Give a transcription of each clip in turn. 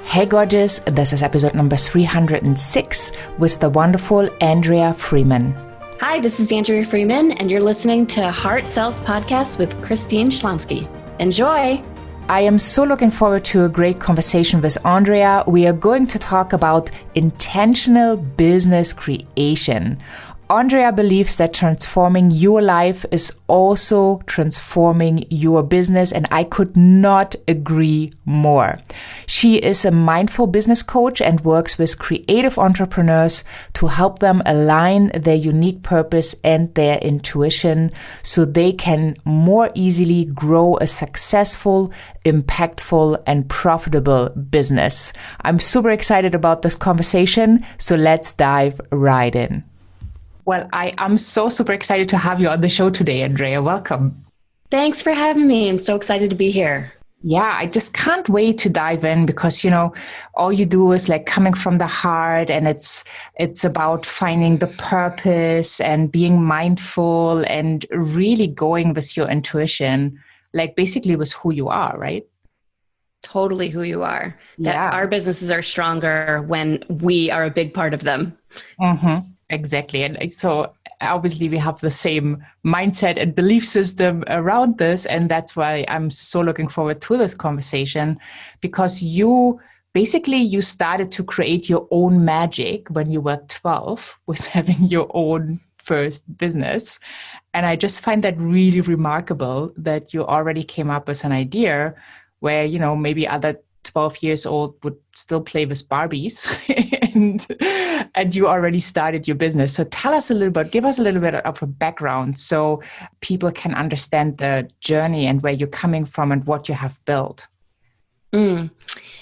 Hey gorgeous, this is episode number 306 with the wonderful Andrea Freeman. Hi, this is Andrea Freeman, and you're listening to Heart Sells Podcast with Christine Schlonsky. Enjoy! I am so looking forward to a great conversation with Andrea. We are going to talk about intentional business creation. Andrea believes that transforming your life is also transforming your business, and I could not agree more. She is a mindful business coach and works with creative entrepreneurs to help them align their unique purpose and their intuition so they can more easily grow a successful, impactful, and profitable business. I'm super excited about this conversation, so let's dive right in. Well, I am so super excited to have you on the show today, Andrea. Welcome. Thanks for having me. I'm so excited to be here. Yeah, I just can't wait to dive in because, all you do is like coming from the heart, and it's about finding the purpose and being mindful and really going with your intuition, like basically with who you are, right? Totally who you are. That Yeah. our businesses are stronger when we are a big part of them. Mm-hmm. Exactly. And so obviously we have the same mindset and belief system around this. And that's why I'm so looking forward to this conversation, because you started to create your own magic when you were 12 with having your own first business. And I just find that really remarkable that you already came up with an idea where, maybe other 12 years old would still play with Barbies and you already started your business. So give us a little bit of a background so people can understand the journey and where you're coming from and what you have built.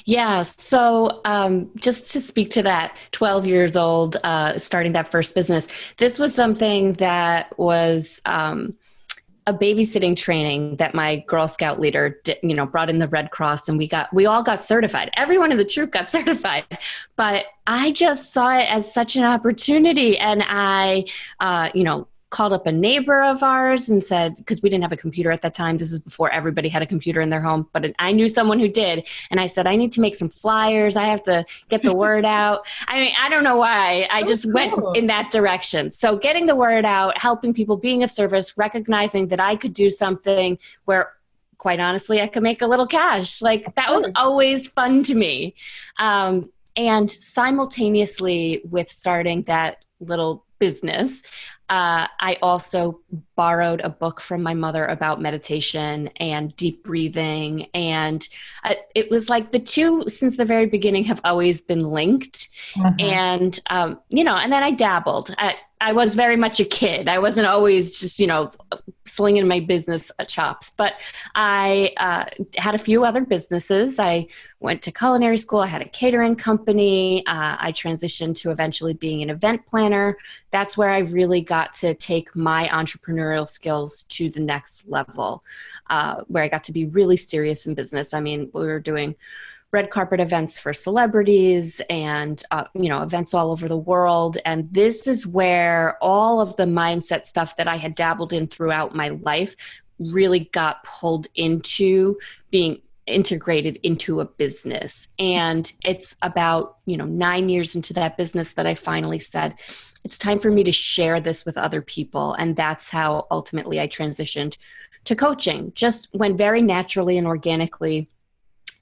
Yeah. So just to speak to that, 12 years old, starting that first business, this was something that was a babysitting training that my Girl Scout leader brought in the Red Cross, and we all got certified. Everyone in the troop got certified, but I just saw it as such an opportunity. And I, called up a neighbor of ours and said, because we didn't have a computer at that time. This is before everybody had a computer in their home, but I knew someone who did. And I said, I need to make some flyers. I have to get the word out. I mean, I don't know why. I just went in that direction. So getting the word out, helping people, being of service, recognizing that I could do something where, quite honestly, I could make a little cash. Like that was always fun to me. And simultaneously with starting that little business, I also borrowed a book from my mother about meditation and deep breathing. And it was like the two, since the very beginning, have always been linked. Mm-hmm. And, and then I dabbled. I was very much a kid. I wasn't always just, slinging my business chops, but I had a few other businesses. I went to culinary school. I had a catering company. I transitioned to eventually being an event planner. That's where I really got to take my entrepreneurial skills to the next level, where I got to be really serious in business. I mean, we were doing red carpet events for celebrities and, events all over the world. And this is where all of the mindset stuff that I had dabbled in throughout my life really got pulled into being integrated into a business. And it's about, 9 years into that business that I finally said, it's time for me to share this with other people. And that's how ultimately I transitioned to coaching. Just went very naturally and organically.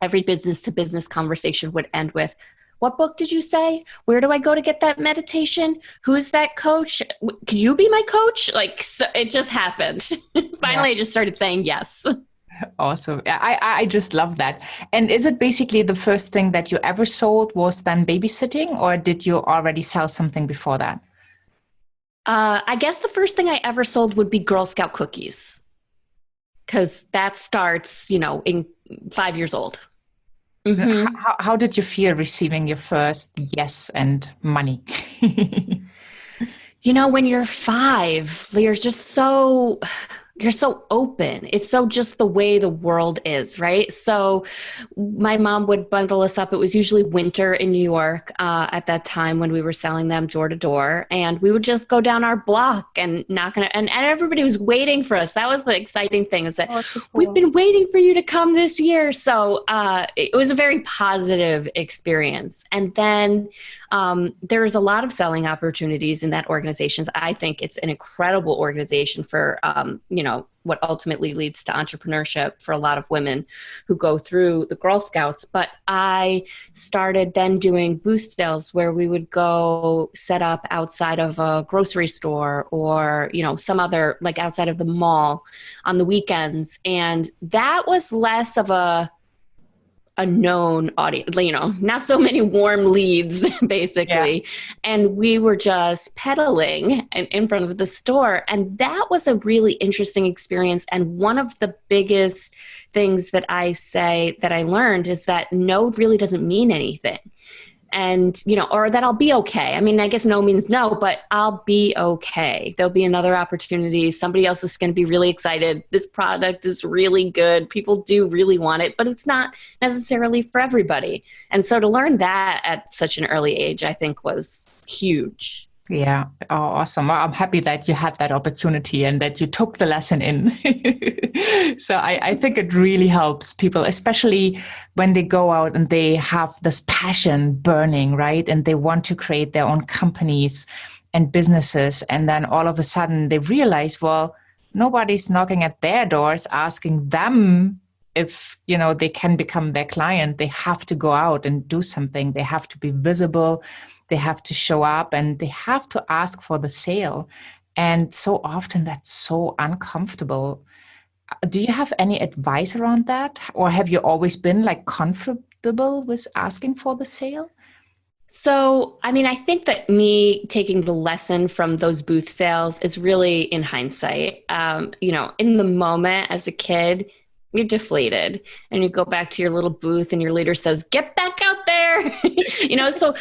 Every business to business conversation would end with, what book did you say? Where do I go to get that meditation? Who's that coach? Can you be my coach? Like, so it just happened. Finally, I just started saying yes. Awesome. I just love that. And is it basically the first thing that you ever sold was then babysitting, or did you already sell something before that? I guess the first thing I ever sold would be Girl Scout cookies, because that starts, in 5 years old. Mm-hmm. How did you feel receiving your first yes and money? When you're 5, you're just so you're so open. It's so just the way the world is, right? So my mom would bundle us up. It was usually winter in New York at that time when we were selling them door to door. And we would just go down our block and knock on it. And everybody was waiting for us. That was the exciting thing, is that Oh, so we've cool. been waiting for you to come this year. So it was a very positive experience. And then there's a lot of selling opportunities in that organization. I think it's an incredible organization for, what ultimately leads to entrepreneurship for a lot of women who go through the Girl Scouts. But I started then doing booth sales where we would go set up outside of a grocery store or, some other, like outside of the mall on the weekends. And that was less of a known audience, not so many warm leads, Yeah. basically. And we were just pedaling in front of the store. And that was a really interesting experience. And one of the biggest things that I say that I learned is that no really doesn't mean anything. And, or that I'll be okay. I mean, I guess no means no, but I'll be okay. There'll be another opportunity. Somebody else is going to be really excited. This product is really good. People do really want it, but it's not necessarily for everybody. And so to learn that at such an early age, I think was huge. Yeah. Oh, awesome. Well, I'm happy that you had that opportunity and that you took the lesson in. So I think it really helps people, especially when they go out and they have this passion burning, right? And they want to create their own companies and businesses. And then all of a sudden they realize, well, nobody's knocking at their doors asking them if, they can become their client. They have to go out and do something. They have to be visible. They have to show up and they have to ask for the sale. And so often that's so uncomfortable. Do you have any advice around that? Or have you always been like comfortable with asking for the sale? So, I mean, I think that me taking the lesson from those booth sales is really in hindsight. In the moment as a kid, you're deflated and you go back to your little booth and your leader says, get back out there. So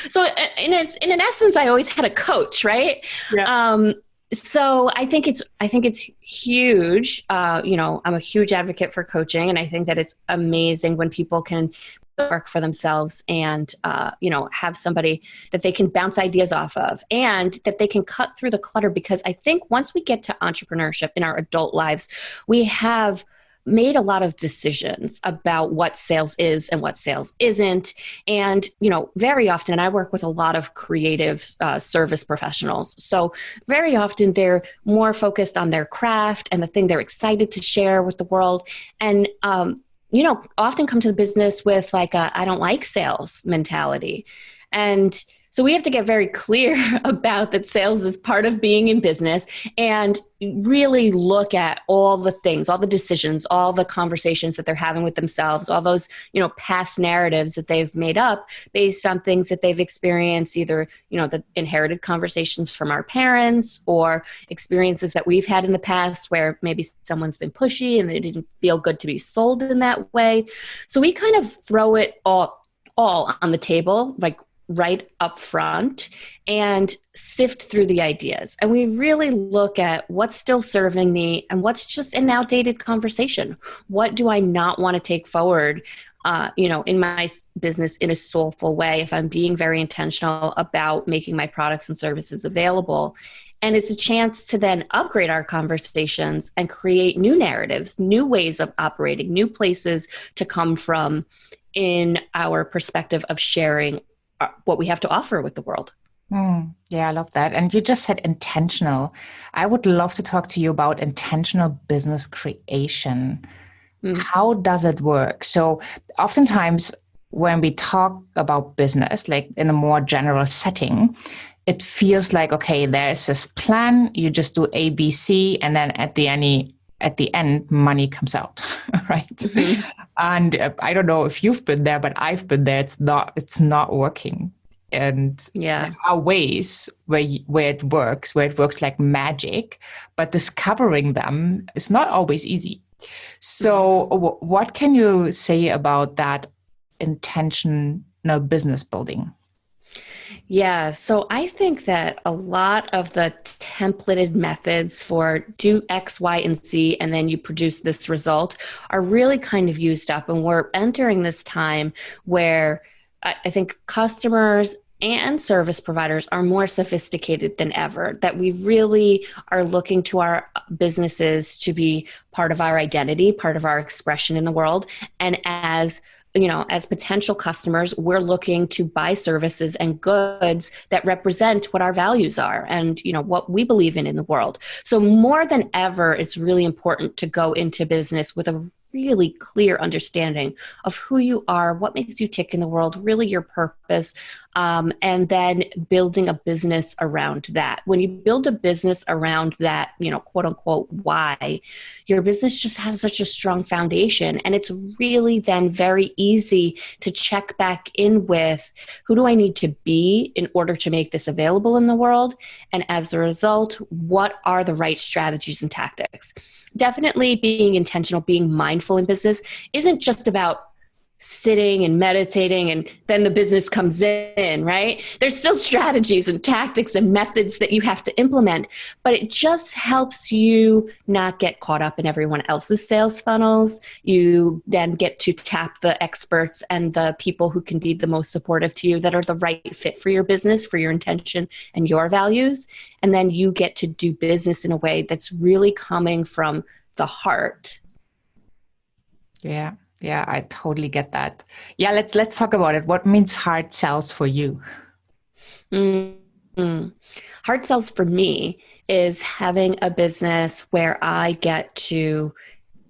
in an essence, I always had a coach, right? Yeah. So I think it's huge. I'm a huge advocate for coaching, and I think that it's amazing when people can work for themselves and have somebody that they can bounce ideas off of and that they can cut through the clutter. Because I think once we get to entrepreneurship in our adult lives, we have made a lot of decisions about what sales is and what sales isn't. And, very often, and I work with a lot of creative service professionals. So very often they're more focused on their craft and the thing they're excited to share with the world. And, often come to the business with like a, I don't like sales mentality. And so we have to get very clear about that sales is part of being in business and really look at all the things, all the decisions, all the conversations that they're having with themselves, all those, past narratives that they've made up based on things that they've experienced, either, the inherited conversations from our parents or experiences that we've had in the past where maybe someone's been pushy and they didn't feel good to be sold in that way. So we kind of throw it all on the table, like right up front, and sift through the ideas. And we really look at what's still serving me and what's just an outdated conversation. What do I not want to take forward, in my business in a soulful way if I'm being very intentional about making my products and services available. And it's a chance to then upgrade our conversations and create new narratives, new ways of operating, new places to come from in our perspective of sharing what we have to offer with the world. Yeah, I love that. And you just said intentional. I would love to talk to you about intentional business creation. How does it work? So oftentimes when we talk about business, like in a more general setting, it feels like, okay, there's this plan, you just do A, B, C, and then at the end, money comes out, right? Mm-hmm. And I don't know if you've been there, but I've been there. It's not working. And yeah, there are ways where it works like magic, but discovering them is not always easy. So what can you say about that intentional business building? Yeah, so I think that a lot of the templated methods for do X, Y, and Z, and then you produce this result are really kind of used up. And we're entering this time where I think customers and service providers are more sophisticated than ever, that we really are looking to our businesses to be part of our identity, part of our expression in the world. And as potential customers, we're looking to buy services and goods that represent what our values are and, what we believe in the world. So more than ever, it's really important to go into business with a really clear understanding of who you are, what makes you tick in the world, really your purpose, and then building a business around that. When you build a business around that, quote unquote, why, your business just has such a strong foundation. And it's really then very easy to check back in with who do I need to be in order to make this available in the world? And as a result, what are the right strategies and tactics? Definitely being intentional, being mindful in business isn't just about sitting and meditating and then the business comes in, right? There's still strategies and tactics and methods that you have to implement, but it just helps you not get caught up in everyone else's sales funnels. You then get to tap the experts and the people who can be the most supportive to you, that are the right fit for your business, for your intention and your values. And then you get to do business in a way that's really coming from the heart. Yeah. Yeah, I totally get that. Yeah, let's talk about it. What means hard sells for you? Mm-hmm. Hard sells for me is having a business where I get to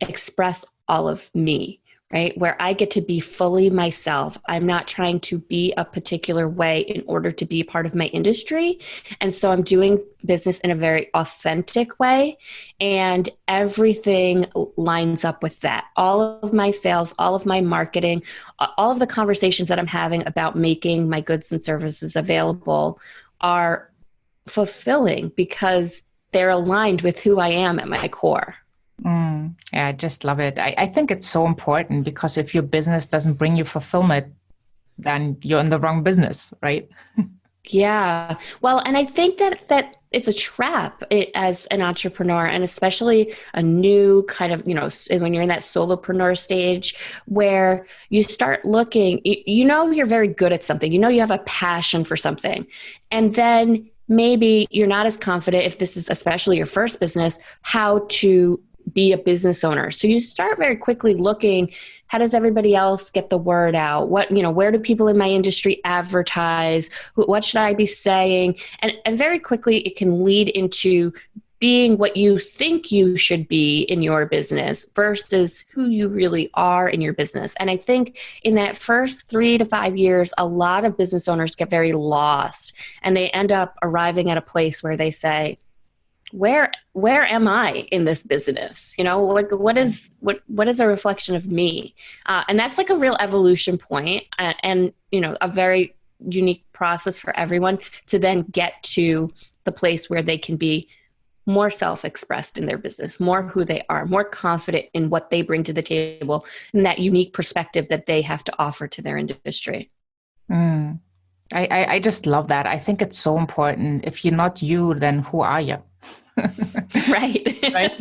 express all of me, right? Where I get to be fully myself. I'm not trying to be a particular way in order to be part of my industry. And so I'm doing business in a very authentic way. And everything lines up with that. All of my sales, all of my marketing, all of the conversations that I'm having about making my goods and services available are fulfilling because they're aligned with who I am at my core. Yeah, I just love it. I think it's so important because if your business doesn't bring you fulfillment, then you're in the wrong business, right? Yeah. Well, and I think that it's a trap as an entrepreneur, and especially a new kind of, when you're in that solopreneur stage where you start looking, you're very good at something, you have a passion for something. And then maybe you're not as confident, if this is especially your first business, how to be a business owner. So you start very quickly looking, how does everybody else get the word out? Where do people in my industry advertise? What should I be saying? And very quickly it can lead into being what you think you should be in your business versus who you really are in your business. And I think in that first 3 to 5 years, a lot of business owners get very lost and they end up arriving at a place where they say, where am I in this business? What is a reflection of me? And that's like a real evolution point, and a very unique process for everyone to then get to the place where they can be more self-expressed in their business, more who they are, more confident in what they bring to the table, and that unique perspective that they have to offer to their industry. Mm. I just love that. I think it's so important. If you're not you, then who are you? Right. Right.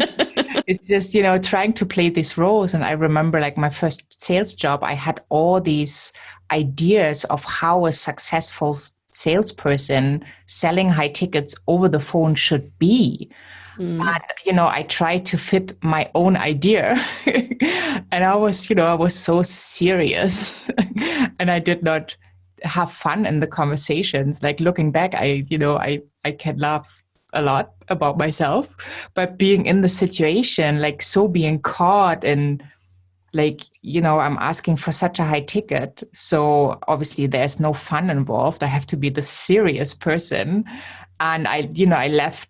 It's just, trying to play these roles. And I remember like my first sales job, I had all these ideas of how a successful salesperson selling high tickets over the phone should be. Mm. And, I tried to fit my own idea. And I was so serious and I did not have fun in the conversations. Like looking back, I can laugh a lot about myself, but being in the situation, like so being caught and like, I'm asking for such a high ticket. So obviously there's no fun involved. I have to be the serious person. And I left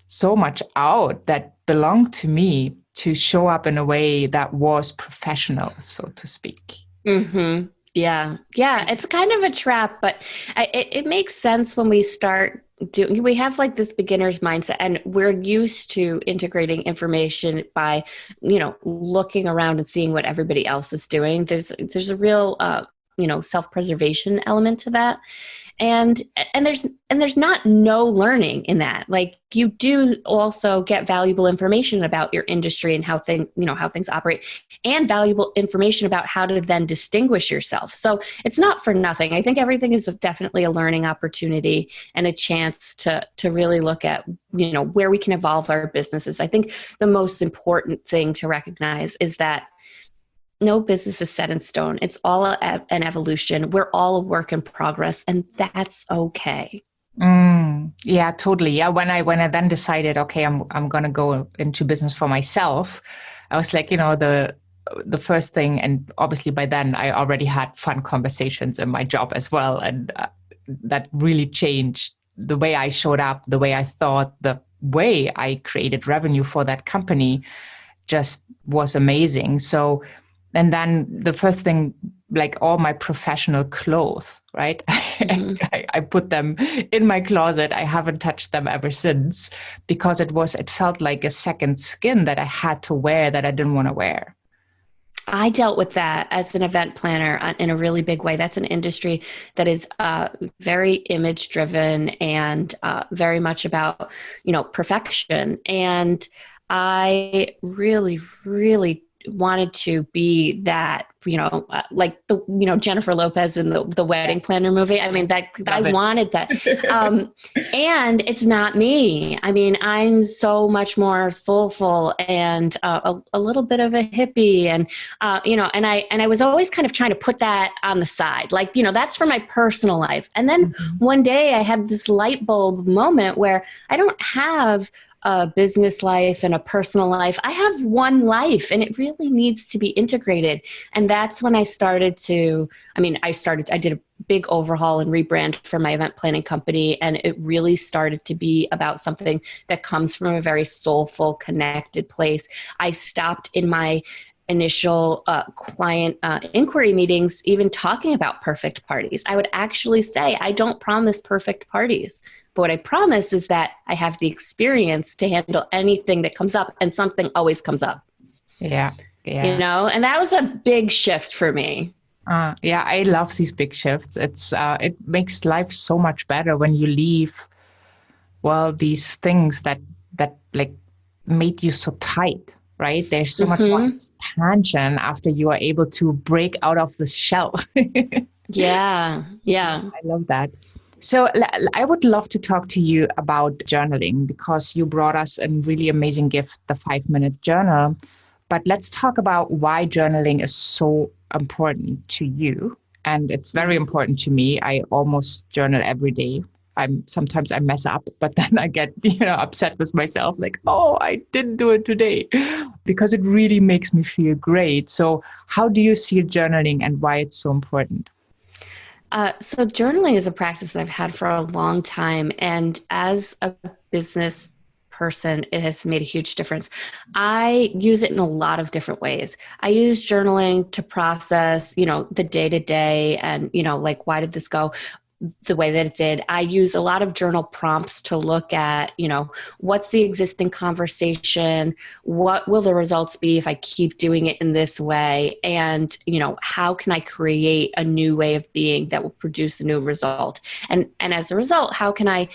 so much out that belonged to me to show up in a way that was professional, so to speak. Mm-hmm. Yeah. Yeah. It's kind of a trap, but it makes sense when we start doing, we have like this beginner's mindset and we're used to integrating information by, looking around and seeing what everybody else is doing. There's a real, self-preservation element to that. And there's not no learning in that. Like, you do also get valuable information about your industry and how things operate, and valuable information about how to then distinguish yourself. So it's not for nothing. I think everything is definitely a learning opportunity and a chance to really look at, where we can evolve our businesses. I think the most important thing to recognize is that no business is set in stone. It's all an evolution. We're all a work in progress, and that's okay. Yeah, totally. Yeah, when I then decided, okay, I'm gonna go into business for myself, I was like, the first thing, and obviously by then I already had fun conversations in my job as well, and that really changed the way I showed up, the way I thought, the way I created revenue for that company just was amazing. So, and then the first thing, like all my professional clothes, right? Mm-hmm. I put them in my closet. I haven't touched them ever since, because it felt like a second skin that I had to wear that I didn't want to wear. I dealt with that as an event planner in a really big way. That's an industry that is very image driven and very much about, perfection. And I really, really wanted to be that, like the, Jennifer Lopez in the Wedding Planner movie. I mean, I wanted that. And it's not me. I mean, I'm so much more soulful and a little bit of a hippie, and and I was always kind of trying to put that on the side, like, that's for my personal life. And then one day I had this light bulb moment where I don't have a business life and a personal life. I have one life, and it really needs to be integrated. And that's when I did a big overhaul and rebrand for my event planning company. And it really started to be about something that comes from a very soulful, connected place. I stopped in my initial client inquiry meetings even talking about perfect parties. I would actually say, I don't promise perfect parties, but what I promise is that I have the experience to handle anything that comes up, and something always comes up. Yeah. Yeah. And that was a big shift for me. Yeah, I love these big shifts. It makes life so much better when you leave, well, these things that like made you so tight, right? There's so much more expansion after you are able to break out of this shell. Yeah. I love that. So I would love to talk to you about journaling, because you brought us a really amazing gift, the 5-minute journal. But let's talk about why journaling is so important to you. And it's very important to me. I almost journal every day. Sometimes I mess up, but then I get upset with myself, like, oh, I didn't do it today, because it really makes me feel great. So how do you see journaling and why it's so important? So journaling is a practice that I've had for a long time. And as a business person, it has made a huge difference. I use it in a lot of different ways. I use journaling to process, the day to day and, like, why did this go the way that it did. I use a lot of journal prompts to look at, what's the existing conversation? What will the results be if I keep doing it in this way? And, how can I create a new way of being that will produce a new result? And as a result, how can I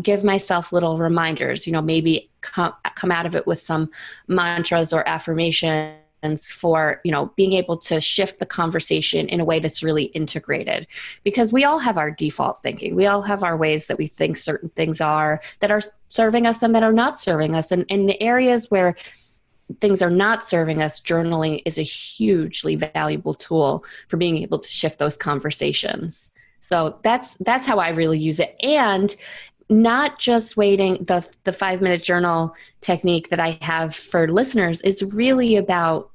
give myself little reminders, maybe come out of it with some mantras or affirmations for, being able to shift the conversation in a way that's really integrated, because we all have our default thinking. We all have our ways that we think certain things are that are serving us and that are not serving us. And in the areas where things are not serving us, journaling is a hugely valuable tool for being able to shift those conversations. So that's how I really use it. And not just waiting, the 5-minute journal technique that I have for listeners is really about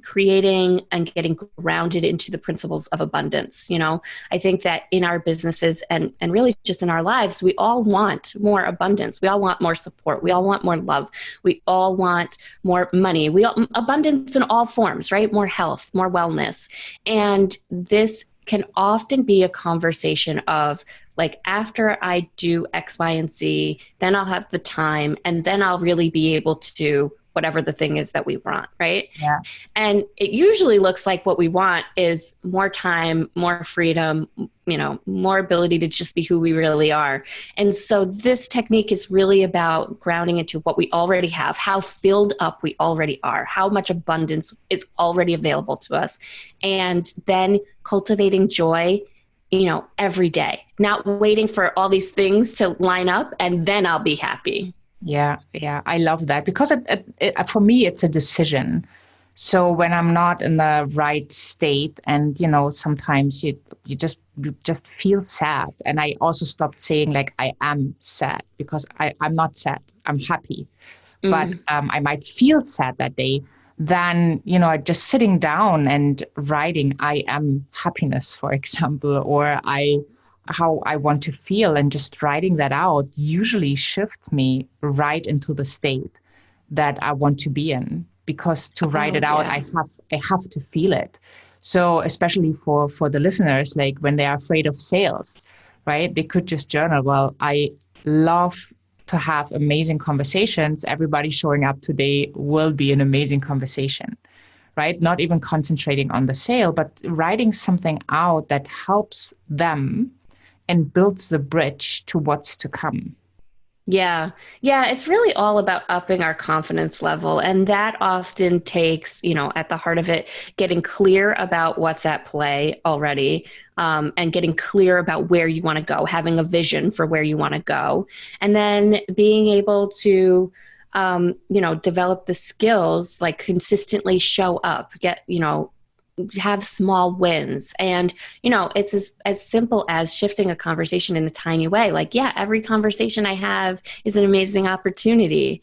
creating and getting grounded into the principles of abundance. I think that in our businesses and really just in our lives, we all want more abundance. We all want more support. We all want more love. We all want more money. Abundance in all forms, right? More health, more wellness. And this can often be a conversation of, like, after I do X, Y, and Z, then I'll have the time, and then I'll really be able to do whatever the thing is that we want, right? Yeah. And it usually looks like what we want is more time, more freedom, more ability to just be who we really are. And so this technique is really about grounding into what we already have, how filled up we already are, how much abundance is already available to us, and then cultivating joy, every day, not waiting for all these things to line up and then I'll be happy. Yeah, yeah, I love that because for me, it's a decision. So when I'm not in the right state, and sometimes you just feel sad, and I also stopped saying like I am sad because I'm not sad. I'm happy, but Mm. I might feel sad that day. Then just sitting down and writing I am happiness, for example, or I how I want to feel, and just writing that out usually shifts me right into the state that I want to be in. Because to write Oh, it out, yeah. I have to feel it. So especially for the listeners, like when they are afraid of sales, right? They could just journal. Well, I love to have amazing conversations. Everybody showing up today will be an amazing conversation, right? Not even concentrating on the sale, but writing something out that helps them and builds the bridge to what's to come. Yeah. Yeah. It's really all about upping our confidence level. And that often takes, at the heart of it, getting clear about what's at play already, and getting clear about where you want to go, having a vision for where you want to go. And then being able to, develop the skills, like consistently show up, have small wins. And it's as simple as shifting a conversation in a tiny way. Like, yeah, every conversation I have is an amazing opportunity,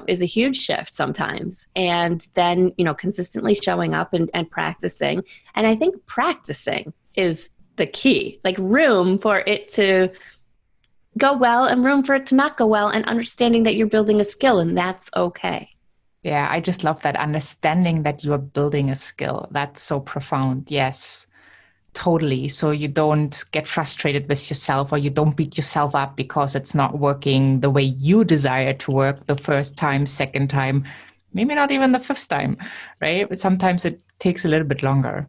is a huge shift sometimes. And then consistently showing up and practicing. And I think practicing is the key, like room for it to go well and room for it to not go well, and understanding that you're building a skill and that's okay. Yeah, I just love that understanding that you are building a skill. That's so profound. Yes, totally. So you don't get frustrated with yourself, or you don't beat yourself up because it's not working the way you desire to work the first time, second time, maybe not even the fifth time, right? But sometimes it takes a little bit longer.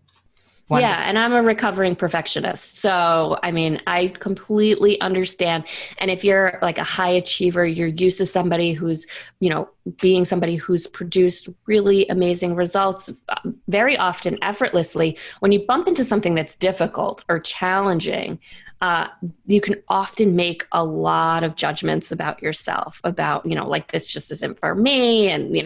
Yeah, Wonderful. and I'm a recovering perfectionist. So, I mean, I completely understand. And if you're like a high achiever, you're used to somebody who's, being somebody who's produced really amazing results very often effortlessly. When you bump into something that's difficult or challenging, you can often make a lot of judgments about yourself, about, like this just isn't for me. And,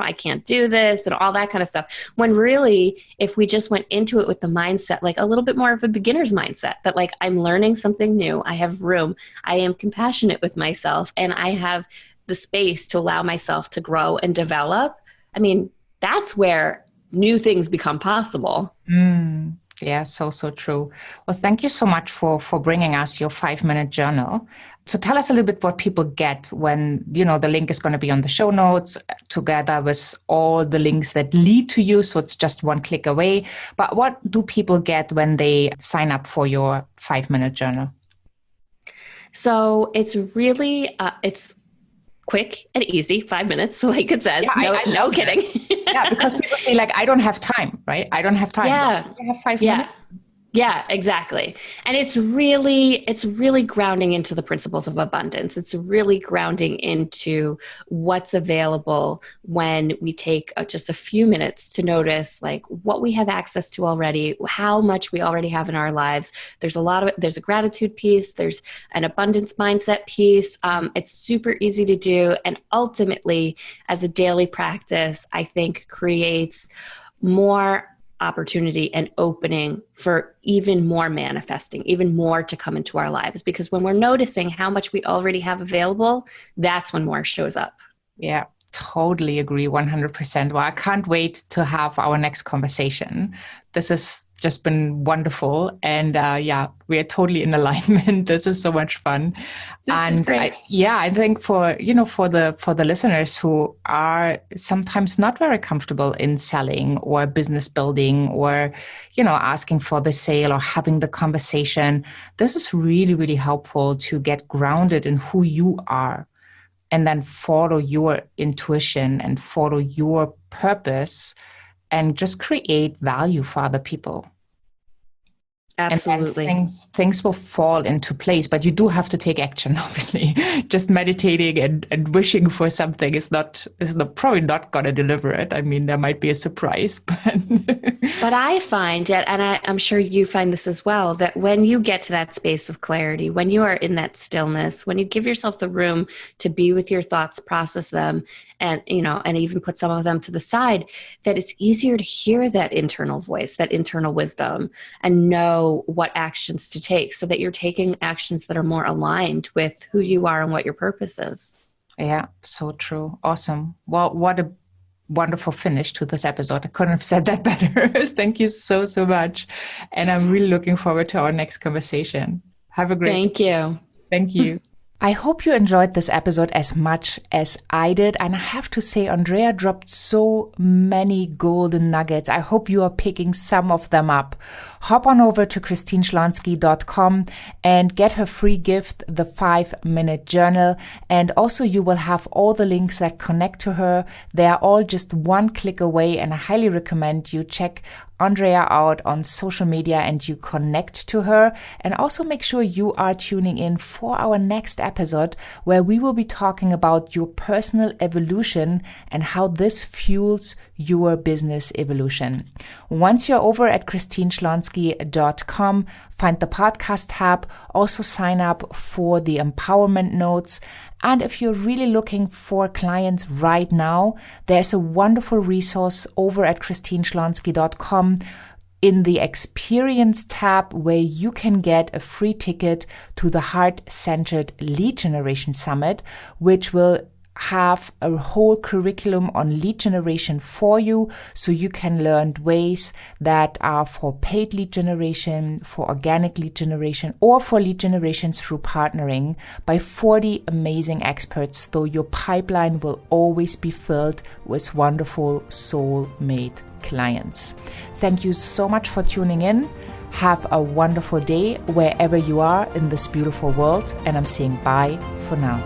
I can't do this and all that kind of stuff. When really, if we just went into it with the mindset, like a little bit more of a beginner's mindset, that like I'm learning something new, I have room, I am compassionate with myself, and I have the space to allow myself to grow and develop. I mean, that's where new things become possible. Mm, yeah, so true. Well, thank you so much for bringing us your 5 minute journal. So tell us a little bit what people get when, the link is going to be on the show notes together with all the links that lead to you. So it's just one click away. But what do people get when they sign up for your 5 minute journal? So it's really, it's quick and easy, 5 minutes, like it Yeah, says. I No love that. kidding. Yeah, because people say like, I don't have time, right? I don't have time. But Yeah. I have 5 minutes. Yeah. Yeah, exactly. And it's really grounding into the principles of abundance. It's really grounding into what's available when we take just a few minutes to notice like what we have access to already, how much we already have in our lives. There's a gratitude piece, there's an abundance mindset piece. It's super easy to do, and ultimately as a daily practice, I think creates more opportunity and opening for even more manifesting, even more to come into our lives. Because when we're noticing how much we already have available, that's when more shows up. Yeah, totally agree 100%. Well, I can't wait to have our next conversation. This has just been wonderful. And yeah, we are totally in alignment. This is so much fun. This is And great. I think for the listeners who are sometimes not very comfortable in selling or business building, or, asking for the sale or having the conversation, this is really, really helpful to get grounded in who you are and then follow your intuition and follow your purpose and just create value for other people. Absolutely. And then things will fall into place, but you do have to take action, obviously. Just meditating and wishing for something is probably not going to deliver it. I mean, there might be a surprise, But I find, and I'm sure you find this as well, that when you get to that space of clarity, when you are in that stillness, when you give yourself the room to be with your thoughts, process them, and even put some of them to the side, that it's easier to hear that internal voice, that internal wisdom, and know what actions to take, so that you're taking actions that are more aligned with who you are and what your purpose is. Yeah, so true. Awesome. Well, what a wonderful finish to this episode. I couldn't have said that better. Thank you so, so much. And I'm really looking forward to our next conversation. Have a great Thank you. Thank you. I hope you enjoyed this episode as much as I did. And I have to say, Andrea dropped so many golden nuggets. I hope you are picking some of them up. Hop on over to christineschlonski.com and get her free gift, the 5-minute journal. And also you will have all the links that connect to her. They are all just one click away. And I highly recommend you check Andrea out on social media and you connect to her. And also make sure you are tuning in for our next episode, where we will be talking about your personal evolution and how this fuels your business evolution. Once you're over at christineschlonski.com, find the podcast tab, also sign up for the empowerment notes. And if you're really looking for clients right now, there's a wonderful resource over at christineschlonski.com in the experience tab, where you can get a free ticket to the Heart-Centered Lead Generation Summit, which will have a whole curriculum on lead generation for you, so you can learn ways that are for paid lead generation, for organic lead generation, or for lead generation through partnering by 40 amazing experts, so your pipeline will always be filled with wonderful soul-made clients. Thank you so much for tuning in. Have a wonderful day wherever you are in this beautiful world, and I'm saying bye for now.